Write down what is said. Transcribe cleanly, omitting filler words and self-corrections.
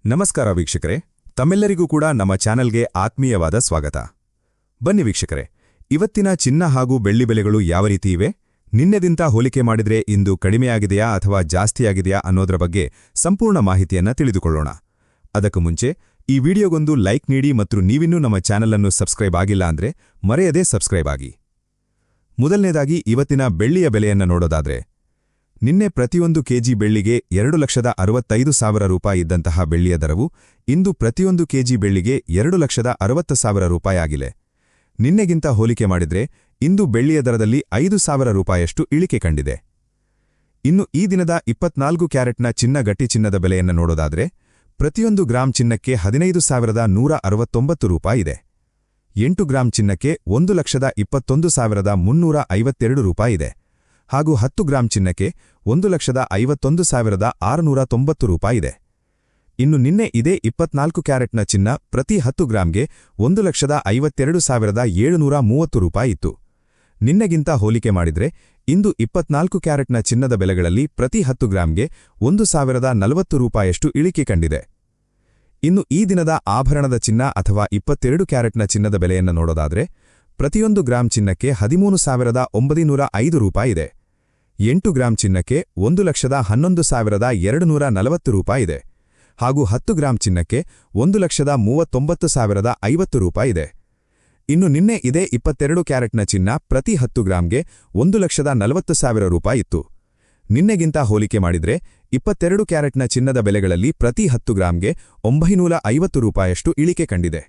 ನಮಸ್ಕಾರ ವೀಕ್ಷಕರೇ, ತಮ್ಮೆಲ್ಲರಿಗೂ ಕೂಡ ನಮ್ಮ ಚಾನೆಲ್ಗೆ ಆತ್ಮೀಯವಾದ ಸ್ವಾಗತ. ಬನ್ನಿ ವೀಕ್ಷಕರೇ, ಇವತ್ತಿನ ಚಿನ್ನ ಹಾಗೂ ಬೆಳ್ಳಿ ಬೆಲೆಗಳು ಯಾವ ರೀತಿ ಇವೆ, ನಿನ್ನೆದಿಂತ ಹೋಲಿಕೆ ಮಾಡಿದ್ರೆ ಇಂದು ಕಡಿಮೆಯಾಗಿದೆಯಾ ಅಥವಾ ಜಾಸ್ತಿಯಾಗಿದೆಯಾ ಅನ್ನೋದರ ಬಗ್ಗೆ ಸಂಪೂರ್ಣ ಮಾಹಿತಿಯನ್ನ ತಿಳಿದುಕೊಳ್ಳೋಣ. ಅದಕ್ಕೂ ಮುಂಚೆ ಈ ವಿಡಿಯೋಗೊಂದು ಲೈಕ್ ನೀಡಿ ಮತ್ತು ನೀವಿನ್ನೂ ನಮ್ಮ ಚಾನೆಲ್ ಅನ್ನು ಸಬ್ಸ್ಕ್ರೈಬ್ ಆಗಿಲ್ಲ ಅಂದ್ರೆ ಮರೆಯದೇ ಸಬ್ಸ್ಕ್ರೈಬ್ ಆಗಿ. ಮೊದಲನೇದಾಗಿ ಇವತ್ತಿನ ಬೆಳ್ಳಿಯ ಬೆಲೆಯನ್ನ ನೋಡೋದಾದ್ರೆ, ನಿನ್ನೆ ಪ್ರತಿಯೊಂದು ಕೆಜಿ ಬೆಳ್ಳಿಗೆ 2,65,000 ರೂಪಾಯಿ ಇದ್ದಂತಹ ಬೆಳ್ಳಿಯ ದರವು ಇಂದು ಪ್ರತಿಯೊಂದು ಕೆಜಿ ಬೆಳ್ಳಿಗೆ 2,60,000 ರೂಪಾಯಿ ಆಗಿದೆ. ನಿನ್ನೆಗಿಂತ ಹೋಲಿಕೆ ಮಾಡಿದ್ರೆ ಇಂದು ಬೆಳ್ಳಿಯ ದರದಲ್ಲಿ 5,000 ರೂಪಾಯಿಯಷ್ಟು ಇಳಿಕೆ ಕಂಡಿದೆ. ಇನ್ನು ಈ ದಿನದ 24 ಕ್ಯಾರೆಟ್ನ ಚಿನ್ನ ಗಟ್ಟಿ ಚಿನ್ನದ ಬೆಲೆಯನ್ನು ನೋಡೋದಾದ್ರೆ, ಪ್ರತಿಯೊಂದು ಗ್ರಾಂ ಚಿನ್ನಕ್ಕೆ 15,169 ರೂಪಾಯಿ ಇದೆ. 8 ಗ್ರಾಂ ಚಿನ್ನಕ್ಕೆ 1,21,352 ರೂಪಾಯಿ ಇದೆ ಹಾಗೂ 10 ಗ್ರಾಂ ಚಿನ್ನಕ್ಕೆ 1,51,690 ರೂಪಾಯಿ ಇದೆ. ಇನ್ನು ನಿನ್ನೆ ಇದೇ 24 ಕ್ಯಾರೆಟ್ನ ಚಿನ್ನ ಪ್ರತಿ 10 ಗ್ರಾಂಗೆ 1,52,730 ರೂಪಾಯಿ ಇತ್ತು. ನಿನ್ನೆಗಿಂತ ಹೋಲಿಕೆ ಮಾಡಿದ್ರೆ ಇಂದು 24 ಕ್ಯಾರೆಟ್ನ ಚಿನ್ನದ ಬೆಲೆಗಳಲ್ಲಿ ಪ್ರತಿ 10 ಗ್ರಾಂಗೆ 1,040 ರೂಪಾಯಿಯಷ್ಟು ಇಳಿಕೆ ಕಂಡಿದೆ. ಇನ್ನು ಈ ದಿನದ ಆಭರಣದ ಚಿನ್ನ ಅಥವಾ 22 ಕ್ಯಾರೆಟ್ನ ಚಿನ್ನದ ಬೆಲೆಯನ್ನು ನೋಡೋದಾದ್ರೆ, ಪ್ರತಿಯೊಂದು ಗ್ರಾಂ ಚಿನ್ನಕ್ಕೆ 13,905 ರೂಪಾಯಿ ಇದೆ. 8 ಗ್ರಾಂ ಚಿನ್ನಕ್ಕೆ 1,11,240 ರೂಪಾಯಿ ಇದೆ ಹಾಗೂ 10 ಗ್ರಾಂ ಚಿನ್ನಕ್ಕೆ 1,39,050 ರೂಪಾಯಿ ಇದೆ. ಇನ್ನು ನಿನ್ನೆ ಇದೇ 22 ಕ್ಯಾರೆಟ್ನ ಚಿನ್ನ ಪ್ರತಿ 10 ಗ್ರಾಂಗೆ 1,40,000 ರೂಪಾಯಿ ಇತ್ತು. ನಿನ್ನೆಗಿಂತ ಹೋಲಿಕೆ ಮಾಡಿದ್ರೆ 22 ಕ್ಯಾರೆಟ್ನ ಚಿನ್ನದ ಬೆಲೆಗಳಲ್ಲಿ ಪ್ರತಿ 10 ಗ್ರಾಂಗೆ 950 ರೂಪಾಯಿಯಷ್ಟು ಇಳಿಕೆ ಕಂಡಿದೆ.